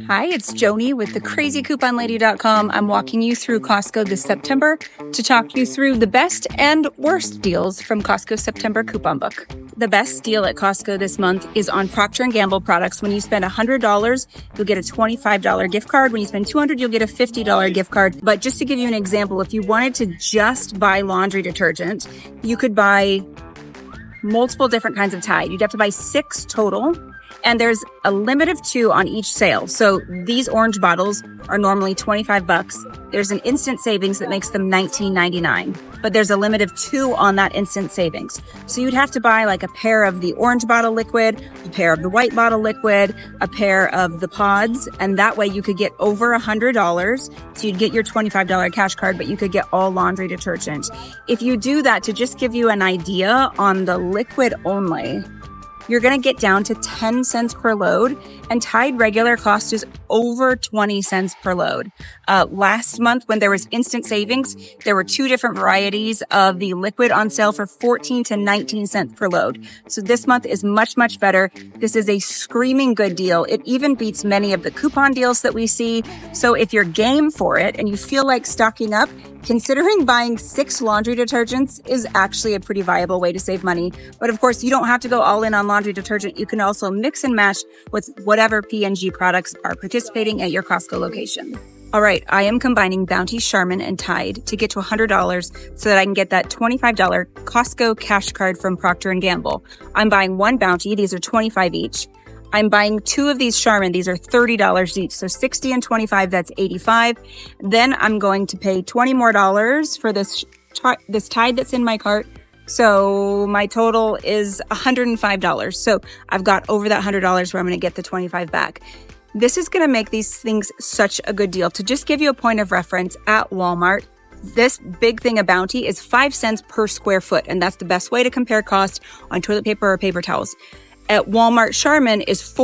Hi, it's Joni with the crazycouponlady.com. I'm walking you through Costco this September to talk you through the best and worst deals from Costco's September coupon book. The best deal at Costco this month is on Procter & Gamble products. When you spend $100, you'll get a $25 gift card. When you spend $200, you'll get a $50 gift card. But just to give you an example, if you wanted to just buy laundry detergent, you could buy multiple different kinds of Tide. You'd have to buy 6 total. And there's a limit of 2 on each sale. So these orange bottles are normally $25. There's an instant savings that makes them $19.99, but there's a limit of 2 on that instant savings. So you'd have to buy like a pair of the orange bottle liquid, a pair of the white bottle liquid, a pair of the pods, and that way you could get over $100. So you'd get your $25 cash card, but you could get all laundry detergent. If you do that, to just give you an idea on the liquid only, you're going to get down to 10 cents per load, and Tide regular cost is over 20 cents per load. Last month, when there was instant savings, there were 2 different varieties of the liquid on sale for 14 to 19 cents per load. So this month is much, much better. This is a screaming good deal. It even beats many of the coupon deals that we see. So if you're game for it and you feel like stocking up, considering buying 6 laundry detergents is actually a pretty viable way to save money. But of course, you don't have to go all in on laundry detergent. You can also mix and match with whatever P&G products are participating at your Costco location. All right, I am combining Bounty, Charmin, and Tide to get to $100 so that I can get that $25 Costco cash card from Procter & Gamble. I'm buying 1 Bounty. These are $25 each. I'm buying 2 of these Charmin. These are $30 each. So 60 and 25, that's $85. Then I'm going to pay $20 more for this Tide that's in my cart. So my total is $105. So I've got over that $100 where I'm going to get the $25 back. This is going to make these things such a good deal. To just give you a point of reference, at Walmart, this big thing of Bounty is 5 cents per square foot. And that's the best way to compare cost on toilet paper or paper towels. At Walmart, Charmin is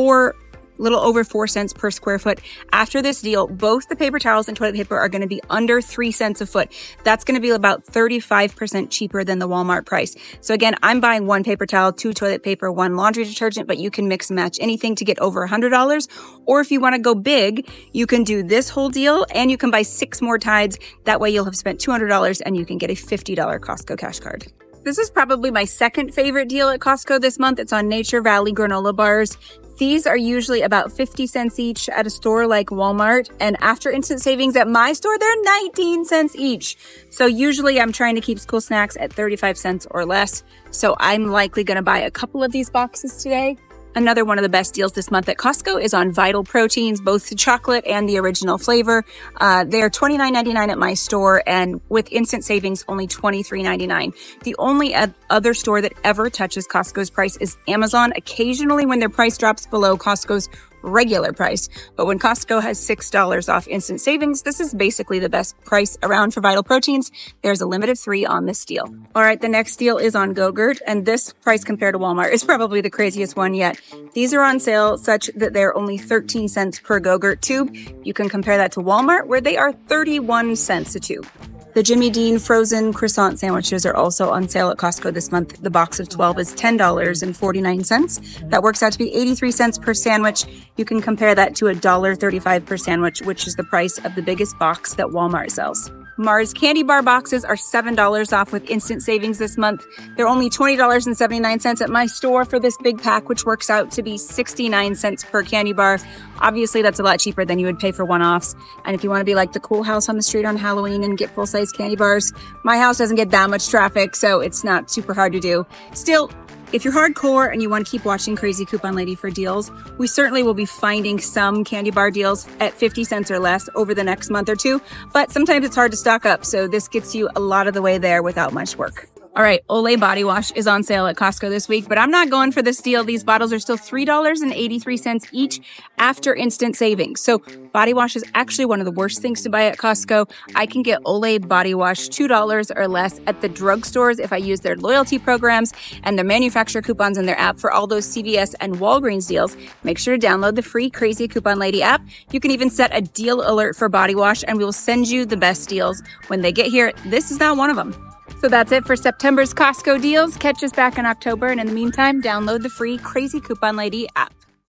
little over 4 cents per square foot. After this deal, both the paper towels and toilet paper are going to be under 3 cents a foot. That's going to be about 35% cheaper than the Walmart price. So again, I'm buying 1 paper towel, 2 toilet paper, 1 laundry detergent, but you can mix and match anything to get over $100. Or if you want to go big, you can do this whole deal and you can buy 6 more Tides. That way you'll have spent $200 and you can get a $50 Costco cash card. This is probably my second favorite deal at Costco this month. It's on Nature Valley granola bars. These are usually about 50 cents each at a store like Walmart. And after instant savings at my store, they're 19 cents each. So usually I'm trying to keep school snacks at 35 cents or less. So I'm likely going to buy a couple of these boxes today. Another one of the best deals this month at Costco is on Vital Proteins, both the chocolate and the original flavor. They're $29.99 at my store, and with instant savings, only $23.99. The only other store that ever touches Costco's price is Amazon, occasionally when their price drops below Costco's regular price. But when Costco has $6 off instant savings, this is basically the best price around for Vital Proteins. There's a limit of 3 on this deal. All right, the next deal is on GoGurt, and this price compared to Walmart is probably the craziest one yet. These are on sale such that they're only 13 cents per GoGurt tube. You can compare that to Walmart, where they are 31 cents a tube. The Jimmy Dean frozen croissant sandwiches are also on sale at Costco this month. The box of 12 is $10.49. That works out to be 83 cents per sandwich. You can compare that to $1.35 per sandwich, which is the price of the biggest box that Walmart sells. Mars candy bar boxes are $7 off with instant savings this month. They're only $20.79 at my store for this big pack, which works out to be 69 cents per candy bar. Obviously, that's a lot cheaper than you would pay for one-offs. And if you want to be like the cool house on the street on Halloween and get full-size candy bars, my house doesn't get that much traffic, so it's not super hard to do. Still, if you're hardcore and you want to keep watching Crazy Coupon Lady for deals, we certainly will be finding some candy bar deals at 50 cents or less over the next month or 2, but sometimes it's hard to stock up, so this gets you a lot of the way there without much work. All right, Olay body wash is on sale at Costco this week, but I'm not going for this deal. These bottles are still $3.83 each after instant savings. So body wash is actually one of the worst things to buy at Costco. I can get Olay body wash $2 or less at the drugstores if I use their loyalty programs and their manufacturer coupons in their app for all those CVS and Walgreens deals. Make sure to download the free Crazy Coupon Lady app. You can even set a deal alert for body wash, and we will send you the best deals when they get here. This is not one of them. So that's it for September's Costco deals. Catch us back in October, and in the meantime, download the free Crazy Coupon Lady app.